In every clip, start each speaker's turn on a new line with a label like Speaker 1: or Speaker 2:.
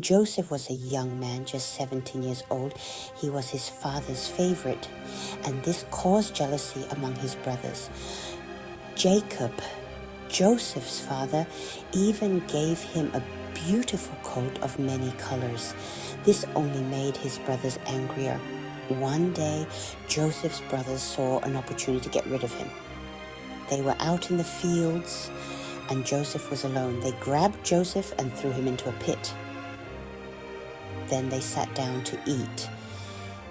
Speaker 1: Joseph was a young man, just 17 years old. He was his father's favorite, and this caused jealousy among his brothers. Jacob, Joseph's father, even gave him a beautiful coat of many colors. This only made his brothers angrier. One day, Joseph's brothers saw an opportunity to get rid of him. They were out in the fields, and Joseph was alone. They grabbed Joseph and threw him into a pit. Then they sat down to eat,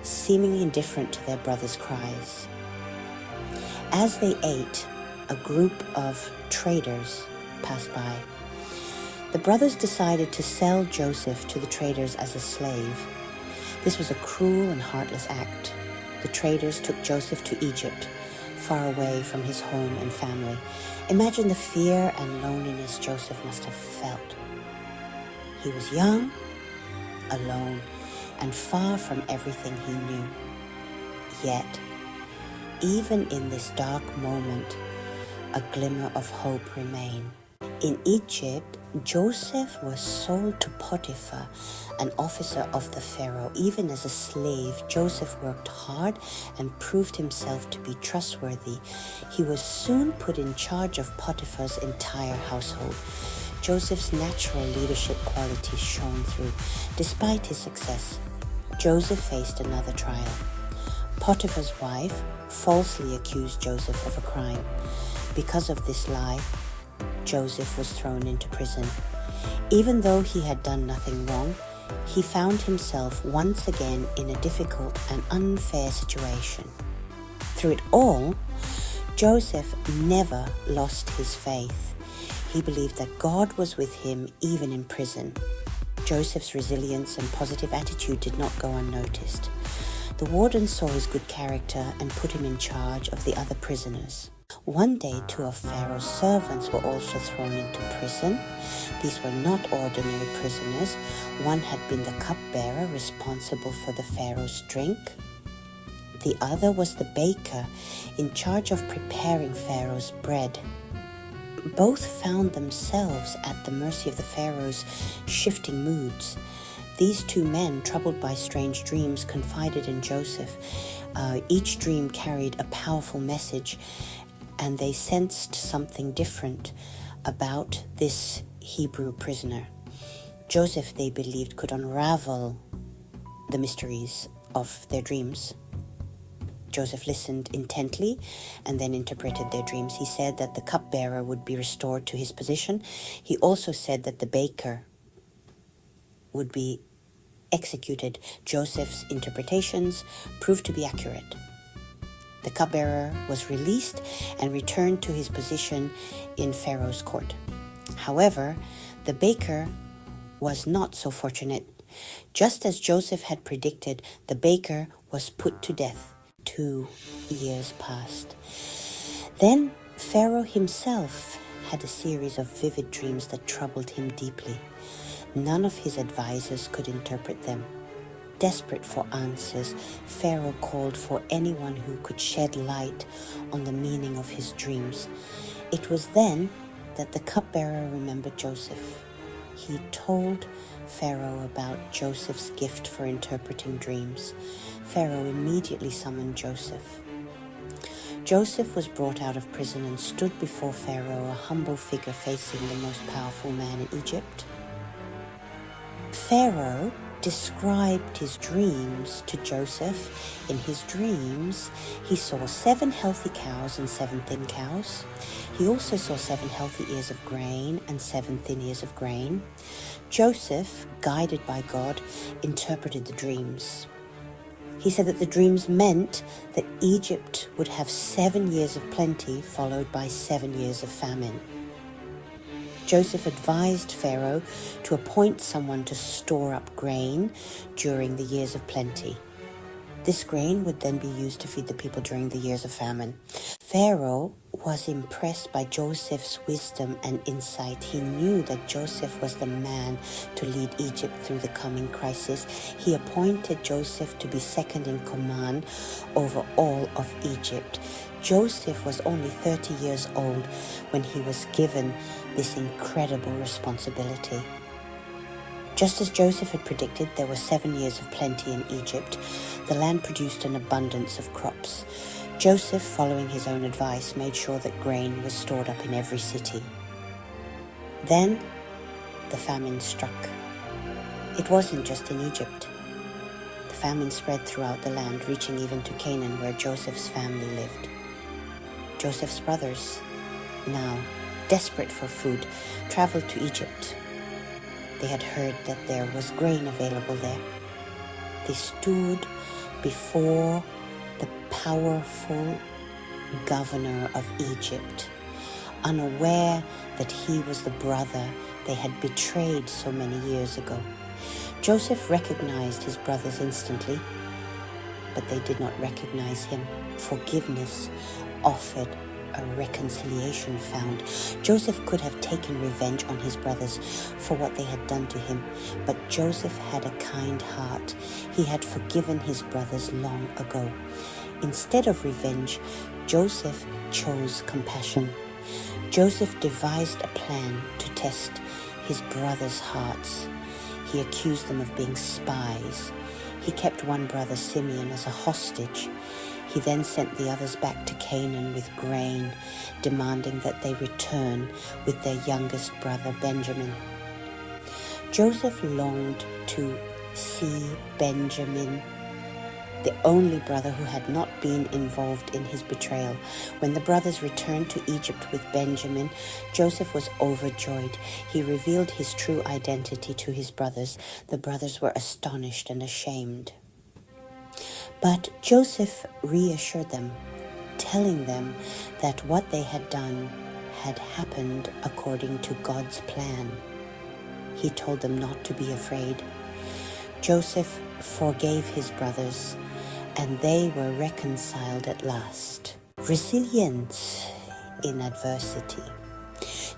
Speaker 1: seemingly indifferent to their brothers' cries. As they ate, a group of traders passed by. The brothers decided to sell Joseph to the traders as a slave. This was a cruel and heartless act. The traders took Joseph to Egypt, far away from his home and family. Imagine the fear and loneliness Joseph must have felt. He was young, alone, and far from everything he knew. Yet, even in this dark moment, a glimmer of hope remained. In Egypt, Joseph was sold to Potiphar, an officer of the Pharaoh. Even as a slave, Joseph worked hard and proved himself to be trustworthy. He was soon put in charge of Potiphar's entire household. Joseph's natural leadership qualities shone through. Despite his success, Joseph faced another trial. Potiphar's wife falsely accused Joseph of a crime. Because of this lie, Joseph was thrown into prison. Even though he had done nothing wrong, he found himself once again in a difficult and unfair situation. Through it all, Joseph never lost his faith. He believed that God was with him even in prison. Joseph's resilience and positive attitude did not go unnoticed. The warden saw his good character and put him in charge of the other prisoners. One day, two of Pharaoh's servants were also thrown into prison. These were not ordinary prisoners. One had been the cupbearer responsible for the Pharaoh's drink. The other was the baker in charge of preparing Pharaoh's bread. Both found themselves at the mercy of the Pharaoh's shifting moods. These two men, troubled by strange dreams, confided in Joseph. Each dream carried a powerful message, and they sensed something different about this Hebrew prisoner. Joseph, they believed, could unravel the mysteries of their dreams. Joseph listened intently and then interpreted their dreams. He said that the cupbearer would be restored to his position. He also said that the baker would be executed. Joseph's interpretations proved to be accurate. The cupbearer was released and returned to his position in Pharaoh's court. However, the baker was not so fortunate. Just as Joseph had predicted, the baker was put to death. 2 years passed. Then Pharaoh himself had a series of vivid dreams that troubled him deeply. None of his advisors could interpret them. Desperate for answers, Pharaoh called for anyone who could shed light on the meaning of his dreams. It was then that the cupbearer remembered Joseph. He told Pharaoh about Joseph's gift for interpreting dreams. Pharaoh immediately summoned Joseph. Joseph was brought out of prison and stood before Pharaoh, a humble figure facing the most powerful man in Egypt. Pharaoh described his dreams to Joseph. In his dreams, he saw 7 healthy cows and 7 thin cows. He also saw 7 healthy ears of grain and 7 thin ears of grain. Joseph, guided by God, interpreted the dreams. He said that the dreams meant that Egypt would have 7 years of plenty followed by 7 years of famine. Joseph advised Pharaoh to appoint someone to store up grain during the years of plenty. This grain would then be used to feed the people during the years of famine. Pharaoh was impressed by Joseph's wisdom and insight. He knew that Joseph was the man to lead Egypt through the coming crisis. He appointed Joseph to be second in command over all of Egypt. Joseph was only 30 years old when he was given this incredible responsibility. Just as Joseph had predicted, there were 7 years of plenty in Egypt. The land produced an abundance of crops. Joseph, following his own advice, made sure that grain was stored up in every city. Then, the famine struck. It wasn't just in Egypt. The famine spread throughout the land, reaching even to Canaan, where Joseph's family lived. Joseph's brothers, now desperate for food, traveled to Egypt. They had heard that there was grain available there. They stood before the powerful governor of Egypt, unaware that he was the brother they had betrayed so many years ago. Joseph recognized his brothers instantly, but they did not recognize him. Forgiveness offered, a reconciliation found. Joseph could have taken revenge on his brothers for what they had done to him, but Joseph had a kind heart. He had forgiven his brothers long ago. Instead of revenge, Joseph chose compassion. Joseph devised a plan to test his brothers' hearts. He accused them of being spies. He kept one brother, Simeon, as a hostage. He then sent the others back to Canaan with grain, demanding that they return with their youngest brother, Benjamin. Joseph longed to see Benjamin, the only brother who had not been involved in his betrayal. When the brothers returned to Egypt with Benjamin, Joseph was overjoyed. He revealed his true identity to his brothers. The brothers were astonished and ashamed. But Joseph reassured them, telling them that what they had done had happened according to God's plan. He told them not to be afraid. Joseph forgave his brothers, and they were reconciled at last. Resilience in adversity.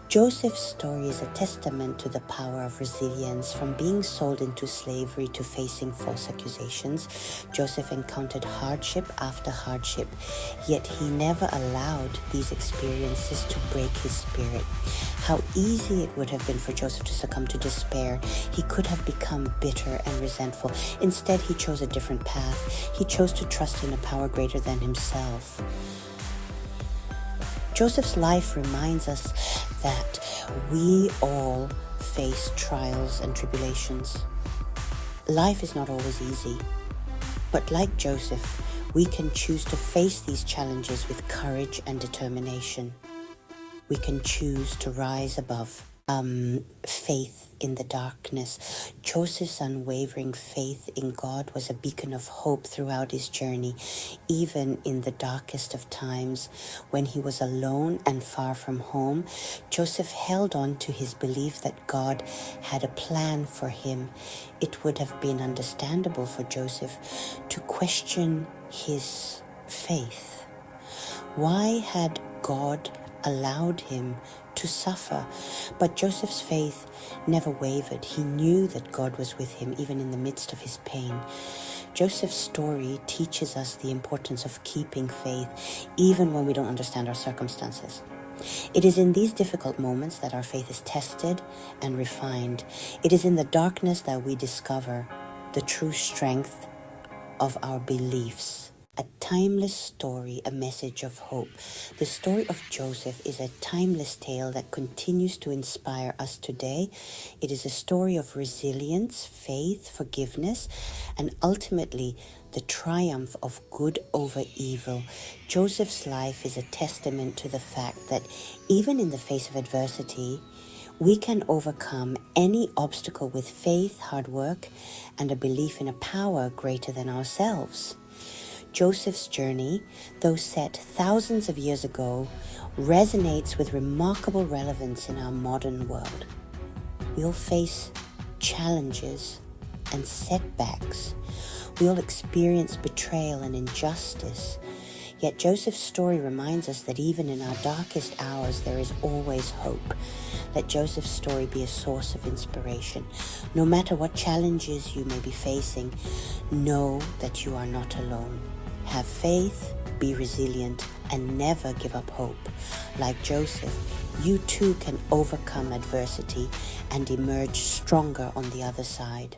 Speaker 1: Joseph's story is a testament to the power of resilience. From being sold into slavery to facing false accusations, Joseph encountered hardship after hardship, yet he never allowed these experiences to break his spirit. How easy it would have been for Joseph to succumb to despair. He could have become bitter and resentful. Instead, he chose a different path. He chose to trust in a power greater than himself. Joseph's life reminds us that we all face trials and tribulations. Life is not always easy, but like Joseph, we can choose to face these challenges with courage and determination. We can choose to rise above faith in the darkness. Joseph's unwavering faith in God was a beacon of hope throughout his journey, even in the darkest of times. When he was alone and far from home, Joseph held on to his belief that God had a plan for him. It would have been understandable for Joseph to question his faith. Why had God allowed him to suffer? But Joseph's faith never wavered. He knew that God was with him even in the midst of his pain. Joseph's story teaches us the importance of keeping faith even when we don't understand our circumstances. It is in these difficult moments that our faith is tested and refined. It is in the darkness that we discover the true strength of our beliefs. A timeless story, a message of hope. The story of Joseph is a timeless tale that continues to inspire us today. It is a story of resilience, faith, forgiveness, and ultimately the triumph of good over evil. Joseph's life is a testament to the fact that even in the face of adversity, we can overcome any obstacle with faith, hard work, and a belief in a power greater than ourselves. Joseph's journey, though set thousands of years ago, resonates with remarkable relevance in our modern world. We'll face challenges and setbacks. We'll experience betrayal and injustice. Yet Joseph's story reminds us that even in our darkest hours, there is always hope. Let Joseph's story be a source of inspiration. No matter what challenges you may be facing, know that you are not alone. Have faith, be resilient, and never give up hope. Like Joseph, you too can overcome adversity and emerge stronger on the other side.